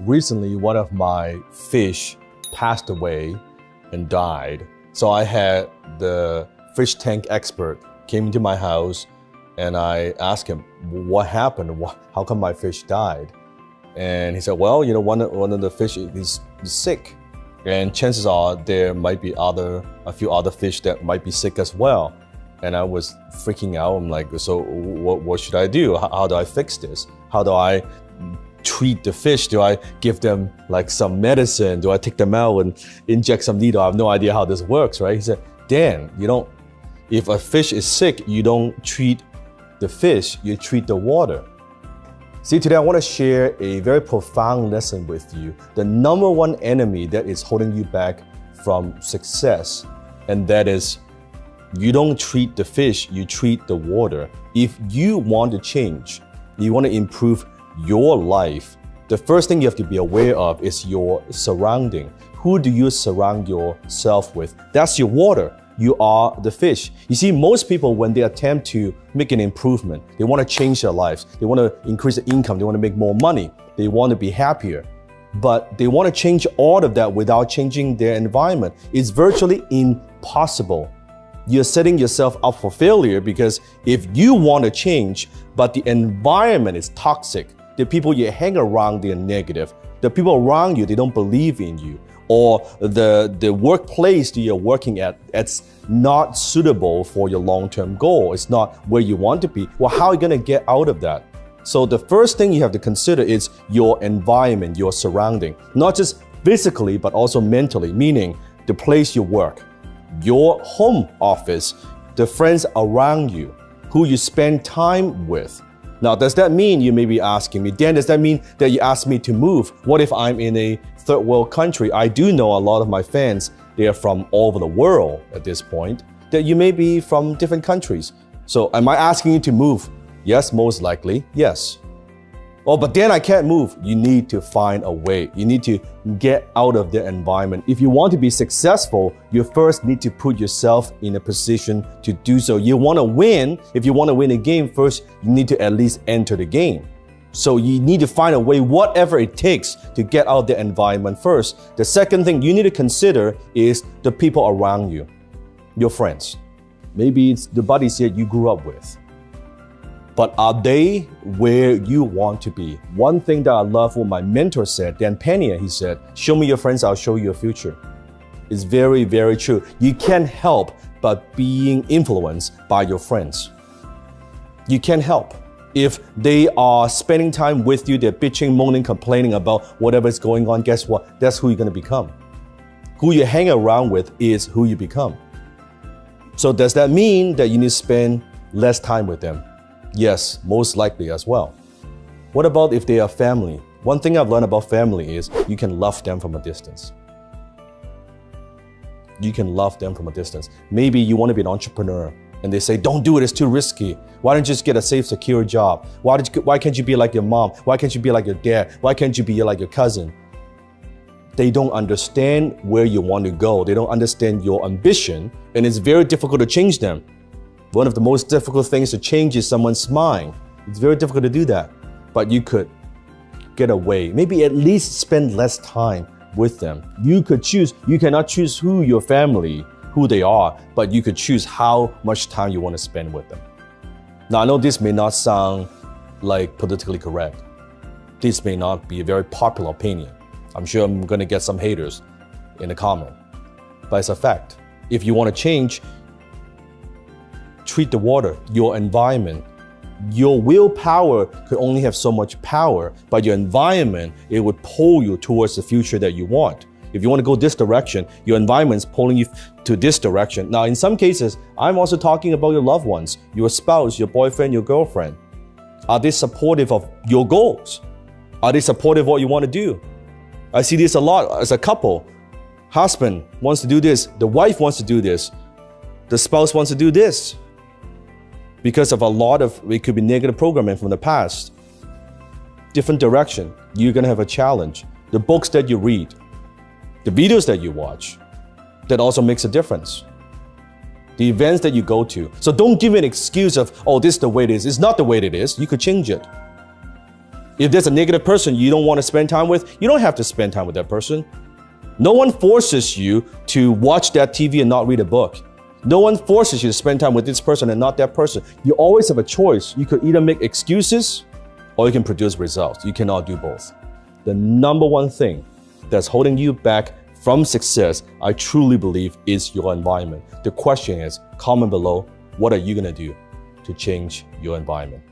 recently one of my fish passed away and died. So I had the fish tank expert came into my house and I asked him, what happened? How come my fish died? And he said, well, you know, one of the fish is sick. And chances are there might be a few other fish that might be sick as well. And I was freaking out. I'm like, so what should I do? How do I fix this? How do I treat the fish? Do I give them like some medicine? Do I take them out and inject some needle? I have no idea how this works, right? He said, Dan, if a fish is sick, you don't treat the fish, you treat the water. See, today I want to share a very profound lesson with you. The number one enemy that is holding you back from success, and that is you don't treat the fish, you treat the water. If you want to change, you want to improve your life, the first thing you have to be aware of is your surrounding. Who do you surround yourself with? That's your water. You are the fish. You see, most people, when they attempt to make an improvement, they want to change their lives. They want to increase their income. They want to make more money. They want to be happier. But they want to change all of that without changing their environment. It's virtually impossible. You're setting yourself up for failure because if you want to change, but the environment is toxic, the people you hang around, they're negative. The people around you, they don't believe in you. Or the workplace that you're working at, it's not suitable for your long-term goal. It's not where you want to be. Well, how are you going to get out of that? So the first thing you have to consider is your environment, your surrounding, not just physically, but also mentally, meaning the place you work, your home office, the friends around you, who you spend time with. Now, does that mean, you may be asking me, Dan, does that mean that you asked me to move? What if I'm in a third world country? I do know a lot of my fans, they are from all over the world at this point, that you may be from different countries. So am I asking you to move? Yes, most likely, yes. Oh, but Dan, I can't move. You need to find a way. You need to get out of the environment. If you want to be successful, you first need to put yourself in a position to do so. You want to win. If you want to win a game, first, you need to at least enter the game. So you need to find a way, whatever it takes, to get out of the environment first. The second thing you need to consider is the people around you, your friends. Maybe it's the buddies that you grew up with. But are they where you want to be? One thing that I love what my mentor said, Dan Pena, he said, show me your friends, I'll show you your future. It's very, very true. You can't help but being influenced by your friends. You can't help. If they are spending time with you, they're bitching, moaning, complaining about whatever's going on, guess what? That's who you're going to become. Who you hang around with is who you become. So does that mean that you need to spend less time with them? Yes, most likely as well. What about if they are family? One thing I've learned about family is you can love them from a distance. You can love them from a distance. Maybe you want to be an entrepreneur and they say, don't do it, it's too risky. Why don't you just get a safe, secure job? Why can't you be like your mom? Why can't you be like your dad? Why can't you be like your cousin? They don't understand where you want to go. They don't understand your ambition, and it's very difficult to change them. One of the most difficult things to change is someone's mind. It's very difficult to do that, but you could get away. Maybe at least spend less time with them. You could choose. You cannot choose who your family, who they are, but you could choose how much time you want to spend with them. Now, I know this may not sound like politically correct. This may not be a very popular opinion. I'm sure I'm going to get some haters in the comment, but it's a fact. If you want to change, treat the water, your environment. Your willpower could only have so much power, but your environment, it would pull you towards the future that you want. If you want to go this direction, your environment's pulling you to this direction. Now, in some cases, I'm also talking about your loved ones, your spouse, your boyfriend, your girlfriend. Are they supportive of your goals? Are they supportive of what you want to do? I see this a lot as a couple. Husband wants to do this, the wife wants to do this, the spouse wants to do this. Because of a lot of, it could be negative programming from the past. Different direction, you're gonna have a challenge. The books that you read, the videos that you watch, that also makes a difference. The events that you go to. So don't give me an excuse of, oh, this is the way it is. It's not the way it is. You could change it. If there's a negative person you don't want to spend time with, you don't have to spend time with that person. No one forces you to watch that TV and not read a book. No one forces you to spend time with this person and not that person. You always have a choice. You could either make excuses or you can produce results. You cannot do both. The number one thing that's holding you back from success, I truly believe, is your environment. The question is, comment below, what are you gonna do to change your environment?